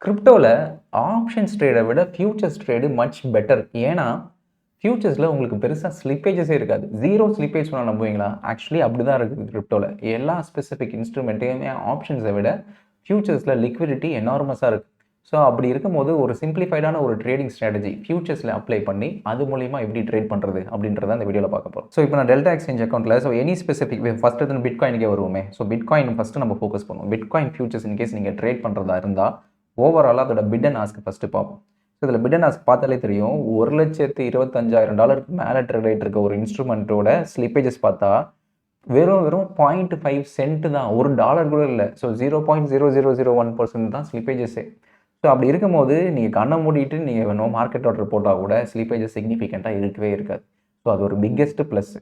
கிரிப்டோல options ட்ரேட விட features trade much better. ஏன்னா, ஃபியூச்சர்ஸ்ல உங்களுக்கு பெருசா ஸ்லிப்பேஜஸே இருக்காது. 0 ஸ்லிப்பேஜ் சொன்னா நம்புவீங்களா? ஆக்சுவலி அப்படிதான் இருக்குது கிரிப்டோல. எல்லா ஸ்பெசிஃபிக் இன்ஸ்ட்ருமெண்ட்டையுமே ஆப்ஷன்ஸை விட ஃபியூச்சர்ஸ்ல லிக்விடிட்டி எனார்மஸா இருக்கு. ஸோ அப்படி இருக்கும்போது ஒரு சிம்பிளிஃபைடான ஒரு ட்ரேடிங் ஸ்ட்ராட்டஜி ஃபியூச்சர்ஸ்ல அப்ளை பண்ணி அது மூலியமா எப்படி ட்ரேட் பண்றது அப்படின்றத இந்த வீடியோல பார்க்க போறோம். ஸோ இப்போ நான் டெல்டா எக்ஸ்சேஞ்ச் அக்கௌண்ட்ல எனி ஸ்பெசிஃபிக் ஃபர்ஸ்ட் வந்து பிட்காயினுக்கே வருவோமே. ஸோ பிட்காயின் ஃபர்ஸ்ட் நம்ம ஃபோக்கஸ் பண்ணுவோம். பிட்காயின் ஃபியூச்சர்ஸ் இன்கேஸ் நீங்க ட்ரேட் பண்றதா இருந்தா ஓவராலாக அதோட பிட் அண்ட் ஆஸ்க் ஃபஸ்ட்டு பார்ப்போம். ஸோ இதில் பிட் அண்ட் ஆஸ்க் பார்த்தாலே தெரியும். $1,25,000 மேலே ட்ரேட் ஆகிட்டு இருக்க ஒரு இன்ஸ்ட்ருமெண்ட்டோட ஸ்லிப்பேஜஸ் பார்த்தா வெறும் 0.5 சென்ட் தான், $1 கூட இல்லை. ஸோ 0.0001% தான் ஸ்லிப்பேஜஸே. ஸோ அப்படி இருக்கும்போது நீங்கள் கண்ணை மூடிட்டு நீங்கள் வேணும் மார்க்கெட் ஆர்டர் போட்டால் கூட ஸ்லிப்பேஜஸ் சிக்னிஃபிகண்ட்டாக இருக்கவே இருக்காது. ஸோ அது ஒரு பிக்கெஸ்ட் ப்ளஸ்.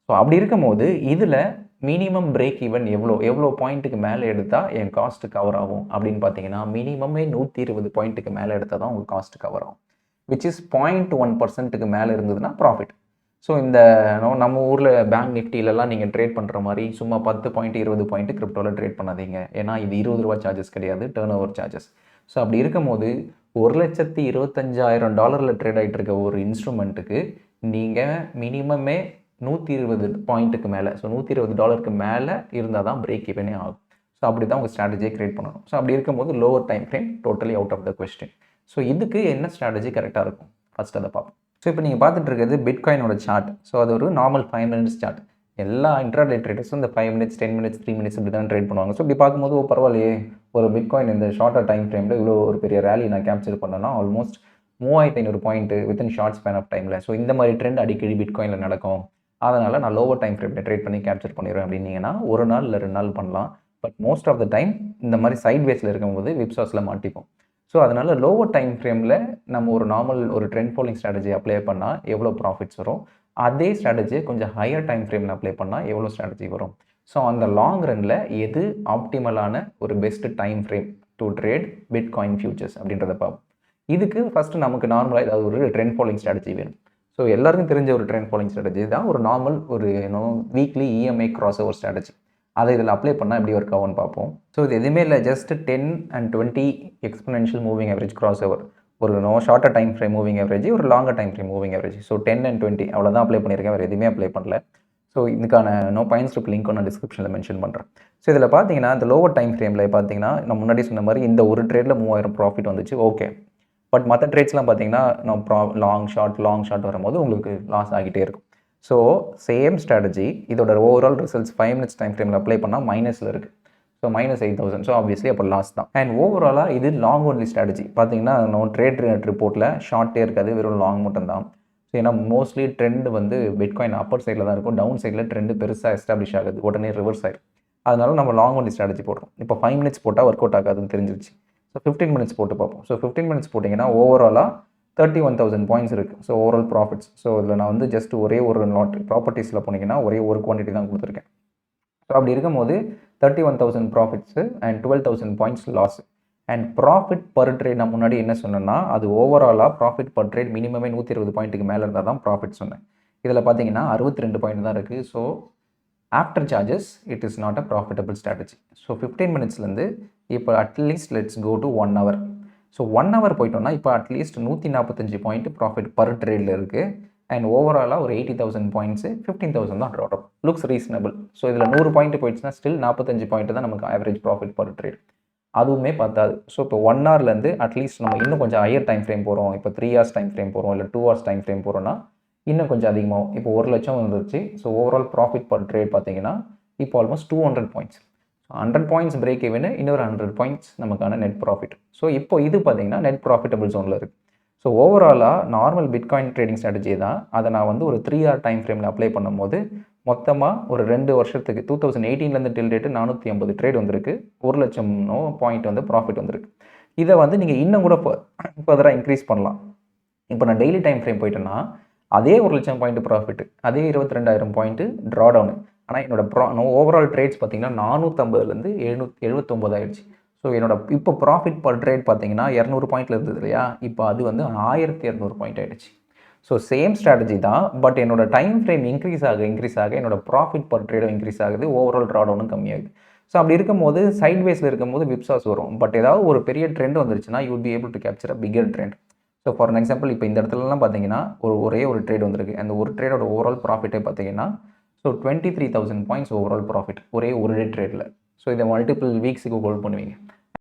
ஸோ அப்படி இருக்கும்போது இதில் மினிமம் பிரேக் ஈவன் எவ்வளோ பாயிண்ட்டுக்கு மேலே எடுத்தால் என் காஸ்ட்டு கவர் ஆகும் அப்படின்னு பார்த்தீங்கன்னா மினிமமே 120 பாயிண்ட்டுக்கு மேலே எடுத்தால் தான் உங்கள் காஸ்ட்டு கவர் ஆகும். விச் இஸ் 0.1%க்கு மேலே இருந்ததுன்னா ப்ராஃபிட். ஸோ இந்த நம்ம ஊரில் பேங்க் நிஃப்டிலலாம் நீங்கள் ட்ரேட் பண்ணுற மாதிரி சும்மா 10 பாயிண்ட் 20 பாயிண்ட்டு கிரிப்டோவில் ட்ரேட் பண்ணாதீங்க. ஏன்னா இது $20 சார்ஜஸ் கிடையாது, டேர்ன் ஓவர் சார்ஜஸ். ஸோ அப்படி இருக்கும்போது $1,25,000 ட்ரேட் ஆகிட்டு இருக்க ஒரு இன்ஸ்ட்ருமெண்ட்டுக்கு நீங்கள் மினிமமே 120 பாயிண்ட்டுக்கு மேலே, ஸோ $120க்கு மேலே இருந்தால் தான் பிரேக் ஈவனே ஆகும். ஸோ அப்படி தான் உங்கள் ஸ்ட்ராட்டஜியை கிரியேட் பண்ணணும். ஸோ அப்படி இருக்கும்போது lower time frame totally out of the question. So இதுக்கு என்ன ஸ்ட்ராட்டஜி கரெக்டாக இருக்கும் ஃபஸ்ட் அதை பார்ப்போம். ஸோ இப்போ நீங்கள் பார்த்துட்டு இருக்கிறது பிட்காயினோட சார்ட். ஸோ அது ஒரு நார்மல் 5 மினிட்ஸ் சார்ட். எல்லா இன்ட்ராடே ட்ரேடர்ஸும் இந்த 5 மினிட்ஸ் 10 மினிட்ஸ் 3 மினிட்ஸ் இப்படி தான் ட்ரேட் பண்ணுவாங்க. ஸோ இப்படி பார்க்கும்போது பரவாயில்லையே, ஒரு பிட்காயின் இந்த ஷார்ட்டாக டைம் ஃப்ரேமில் இவ்வளோ ஒரு பெரிய ரேலி நான் கேப்சர் பண்ணேன்னா almost 3,500 point within short span of டைமில். ஸோ இந்த மாதிரி ட்ரெண்ட் அடிக்கடி பிட்காயினில் நடக்கும். அதனால் நான் லோவர் டைம் ஃப்ரேமில் ட்ரேட் பண்ணி கேப்சர் பண்ணிடுவேன் அப்படின்னீங்கன்னா ஒரு நாள் இல்லை 2 நாள் பண்ணலாம். But most of the time இந்த மாதிரி சைட் வேஸில் இருக்கும்போது விப்சாஸில் மாட்டிப்போம். ஸோ அதனால் லோவர் டைம் ஃப்ரேமில் நம்ம ஒரு நார்மல் ஒரு ட்ரெண்ட் ஃபாலோயிங் ஸ்ட்ராட்டஜி அப்ளை பண்ணால் எவ்வளோ ப்ராஃபிட்ஸ் வரும், அதே ஸ்ட்ராட்டஜியை கொஞ்சம் ஹையர் டைம் ஃப்ரேமில் அப்ளை பண்ணால் எவ்வளோ ஸ்ட்ராட்டஜி வரும். ஸோ அந்த லாங் ரனில் எது ஆப்டிமலான ஒரு best time frame to trade bitcoin futures அப்படின்றத பார்ப்போம். இதுக்கு ஃபஸ்ட்டு நமக்கு நார்மலாக ஏதாவது ஒரு ட்ரெண்ட் ஃபாலோயிங் ஸ்ட்ராட்டஜி வேணும். ஸோ எல்லாருக்கும் தெரிஞ்ச ஒரு ட்ரெண்ட் ஃபாலோயிங் ஸ்ட்ராட்டஜி தான் ஒரு நார்மல் ஒரு weekly EMI cross over strategy. அதை இதில் அப்ளை பண்ணால் எப்படி ஒர்க் ஆகும்னு பார்ப்போம். ஸோ இது எதுவுமே இல்லை, just 10 and 20 exponential moving average crossover. ஒரு shorter time frame moving average, ஒரு longer time frame moving average. So 10 and 20 அவ்வளோதான் அப்ளை பண்ணியிருக்கேன், வேறு எதுவுமே அப்ளை பண்ணல. ஸோ இதுக்கான பாயிண்ட் ஸ்லிப் லிங்க்கும் நான் டிஸ்கிரிப்ஷனில் மென்ஷன் பண்ணுறேன். ஸோ இதில் பார்த்தீங்கன்னா இந்த லோவர் டைம் ஃப்ரேமில் பார்த்தீங்கன்னா நான் முன்னாடி சொன்ன மாதிரி இந்த ஒரு ட்ரேடில் 3000 ப்ராஃபிட் வந்துச்சு, ஓகே. பட் மற்ற ட்ரேட்ஸ்லாம் பார்த்தீங்கன்னா லாங் ஷார்ட் வரும்போது உங்களுக்கு லாஸ் ஆகிட்டே இருக்கும். ஸோ சேம் ஸ்ட்ராட்டஜி இதோட ஓவரால் ரிசல்ட்ஸ் 5 மினிட்ஸ் டைம் ஃப்ரேமில் அப்ளை பண்ணால் மைனஸில் இருக்குது. ஸோ -8,000. ஸோ ஆப்வியஸ்லி அப்போ லாஸ் தான். அண்ட் ஓவராலாக இது லாங் ஒன்லி ஸ்ட்ராட்டஜி. பார்த்தீங்கன்னா ட்ரேட் ரிப்போர்ட்டில் ஷார்ட்டே இருக்காது, வெறும் லாங் மட்டும் தான். ஸோ ஏன்னா மோஸ்ட்லி ட்ரெண்ட் வந்து பிட்காயின் அப்பர் சைடில் தான் இருக்கும், டவுன் சைடில் ட்ரெண்டு பெருசாக எஸ்டாப்ளிஷ் ஆகுது, உடனே ரிவர்ஸ் ஆகிடும். அதனால நம்ம லாங் ஒன்லி ஸ்ட்ராட்டஜி போடுறோம். இப்போ 5 மினிட்ஸ் போட்டால் ஒர்க் அவுட் ஆகாதுன்னு தெரிஞ்சிருச்சு. ஸோ 15 மினிட்ஸ் போட்டு பார்ப்போம். ஸோ 15 மினிட்ஸ் போட்டிங்கன்னா ஓவராலாக 31,000 பாயிண்ட்ஸ் இருக்குது. So overall profits. ஸோ இதில் நான் வந்து ஜஸ்ட் ஒரே ஒரு லாட் ப்ராப்பர்ட்டிஸில் போனீங்கன்னா ஒரே ஒரு குவான்டிட்டி தான் கொடுத்துருக்கேன். ஸோ அப்படி இருக்கும்போது 31,000 profits and 12,000 points loss. And profit per trade நான் முன்னாடி என்ன சொன்னேன்னா அது ஓவராலாக ப்ராஃபிட் பர் ட்ரேட் மினிமமே 120 பாயிண்ட்டுக்கு மேலே இருந்தால் தான் ப்ராஃபிட் சொன்னேன். இதில் பார்த்தீங்கன்னா 62 பாயிண்ட் தான் இருக்குது. So after charges it is not a profitable strategy. So 15 மினிட்ஸ்லேருந்து இப்போ at least let's go to 1 hour. So 1 hour போயிட்டோம்னா இப்போ அட்லீஸ்ட் 145 பாயிண்ட் ப்ராஃபிட் பர் ட்ரேடில் இருக்குது. அண்ட் ஓவராலாக ஒரு 80,000 பாயிண்ட்ஸு 15,000 தான் ட்ராட் அப். Looks reasonable. ஸோ இதில் 100 பாயிண்ட் போயிடுச்சுன்னா ஸ்டில் 45 பாயிண்ட் தான் நமக்கு ஆவரேஜ் ப்ராஃபிட் பர் ட்ரேட். அதுவுமே பார்த்தாது. ஸோ இப்போ 1 hourலேருந்து அட்லீஸ்ட் நம்ம இன்னும் கொஞ்சம் ஹையர் டைம் ஃப்ரேம் போகிறோம், இப்போ 3 hours டைம் ஃப்ரேம் போகிறோம், இல்லை 2 hours டைம் ஃப்ரேம் போகிறோன்னா இன்னும் கொஞ்சம் அதிகமாகும். இப்போ 1 லட்சம் வந்துருச்சு. So overall profit per trade பார்த்தீங்கன்னா இப்போ almost 200 points. 100 points break even, இன்னொரு 100 பாயிண்ட்ஸ் நமக்கான நெட் ப்ராஃபிட். ஸோ இப்போ இது பார்த்தீங்கன்னா நெட் ப்ராஃபிட்டபிள் ஜோனில் இருக்குது. ஸோ ஓவராலாக நார்மல் பிட்காயின் ட்ரேடிங் ஸ்ட்ராட்டஜி தான். அதை நான் வந்து ஒரு 3 hour டைம் ஃப்ரேமில் அப்ளை பண்ணும்போது மொத்தமாக ஒரு 2 வருஷத்துக்கு 2018லேருந்து டில் டேட்டு 450 ட்ரேட் வந்திருக்கு, 1 லட்சம் பாயிண்ட் வந்து ப்ராஃபிட் வந்திருக்கு. இதை வந்து நீங்கள் இன்னும் கூட ஃபர்தராக இன்க்ரீஸ் பண்ணலாம். இப்போ நான் டெய்லி டைம் ஃப்ரேம் போயிட்டேன்னா அதே 1 லட்சம் பாயிண்ட் ப்ராஃபிட், அதே 22,000 பாயிண்ட்டு ட்ரா டவுனு. ஆனால் என்னோட ஓவரால் ட்ரேட்ஸ் பார்த்தீங்கன்னா 450லேருந்து 779 ஆயிடுச்சு. ஸோ என்னோட இப்போ ப்ராஃபிட் பர் ட்ரேட் பார்த்தீங்கன்னா 200 பாயிண்ட்டில் இருந்தது இல்லையா, இப்போ அது வந்து 1200 பாயிண்ட் ஆகிடுச்சு. ஸோ சேம் ஸ்ட்ராட்டஜி தான். பட் என்னோட டைம் ஃப்ரேம் இன்க்ரீஸ் ஆக என்னோட ப்ராஃபிட் பர் ட்ரேடும் இன்க்ரீஸ் ஆகுது, ஓவரால் ட்ரா டவுனும் கம்மியாகுது. ஸோ அப்படி இருக்கும்போது சைட்வேஸில் இருக்கும்போது விப்ஸாஸ் வரும். பட் ஏதாவது ஒரு பெரிய ட்ரெண்ட் வந்துருச்சுன்னா you will be able to capture a bigger trend. So for an example இப்போ இந்த இடத்துலலாம் பார்த்தீங்கன்னா ஒரே ஒரு ட்ரேட் வந்திருக்கு. அந்த ஒரு ட்ரேடோட ஓவரால் ப்ராஃபிட்டே பார்த்தீங்கன்னா ஸோ 23,000 பாயிண்ட்ஸ் ஓவரால் ப்ராஃபிட் ஒரே ஒரு ட்ரேடில். ஸோ இதை மல்டிபிள் வீக்ஸுக்கு ஹோல்ட் பண்ணுவீங்க.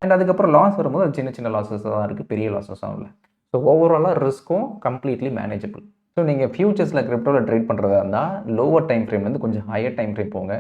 அண்ட் அதுக்கப்புறம் லாஸ் வரும்போது அது சின்ன சின்ன லாஸஸ் தான் இருக்குது, பெரிய லாஸஸும் இல்லை. ஸோ ஓவராலாக ரிஸ்க்கும் கம்ப்ளீட்லி மேனேஜபிள். ஸோ நீங்கள் ஃபியூச்சர்ஸில் கிரிப்டோவில் ட்ரேட் பண்ணுறதா இருந்தால் லோவர் டைம் ஃப்ரேம்லேருந்து கொஞ்சம் ஹையர் டைம் ஃப்ரேம் போங்க.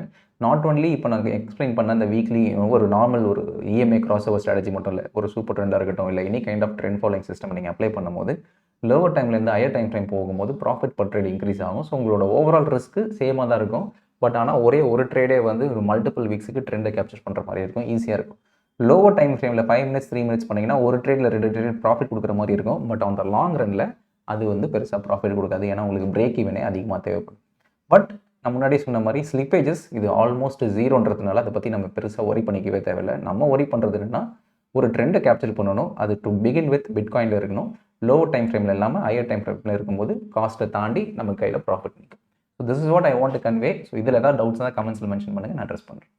நாட் ஒன்லி இப்போ நாங்கள் எக்ஸ்பிளைன் பண்ண அந்த வீக்லி ஒரு நார்மல் ஒரு இஎம்ஐ கிராஸ் ஓவர் ஸ்ட்ராட்டஜி மட்டும் இல்லை, ஒரு சூப்பர் ட்ரெண்டாக இருக்கட்டும், இல்லை any kind of trend following system நீங்கள் அப்ளை பண்ணும்போது லோவர் டைம்லேருந்து ஹையர் டைம் ஃப்ரேம் போகும்போது ப்ராஃபிட் பர் ட்ரேட் இன்க்ரீஸ் ஆகும். ஸோ உங்களோட ஓவரால் ரிஸ்க்கு சேமாக தான் இருக்கும். பட் ஆனால் ஒரே ஒரு ட்ரேடே வந்து ஒரு மல்டிபிள் வீக்ஸுக்கு ட்ரெண்டை கேப்சர் பண்ணுற மாதிரி இருக்கும், ஈஸியாக இருக்கும். லோவர் டைம் ஃப்ரேமில் 5 மினிட்ஸ் 3 மினிட்ஸ் பண்ணிங்கன்னா ஒரு ட்ரேடில் 2 ட்ரேட் ப்ராஃபிட் கொடுக்குற மாதிரி இருக்கும். But on the long Ranil அது வந்து பெருசாக ப்ராஃபிட் கொடுக்காது. ஏன்னா உங்களுக்கு பிரேக் ஈவனே அதிகமாக தேவைப்படும். பட் நான் முன்னாடி சொன்ன மாதிரி ஸ்லிப்பேஜஸ் இது ஆல்மோஸ்ட் ஜீரோன்றதுனால அதை பற்றி நம்ம பெருசாக ஒரி பண்ணிக்கவே தேவையில்லை. நம்ம ஒரி பண்ணுறது என்னன்னா ஒரு ட்ரெண்டை கேப்சர் பண்ணணும். அது டு பிகின் வித் பிட்காயினில் இருக்கணும். லோவர் டைம் ஃப்ரேமில் இல்லாமல் ஹையர் டைம் ஃப்ரேமில் இருக்கும்போது காஸ்ட்டை தாண்டி நம்ம கையில் ப்ராஃபிட் நிற்கும். So this is what I want to convey. So இதில் ஏதாவது டவுட்ஸ் தான் கமெண்ட்ஸில் மென்ஷன் பண்ணுங்கள், நான் அட்ரஸ் பண்ணுறேன்.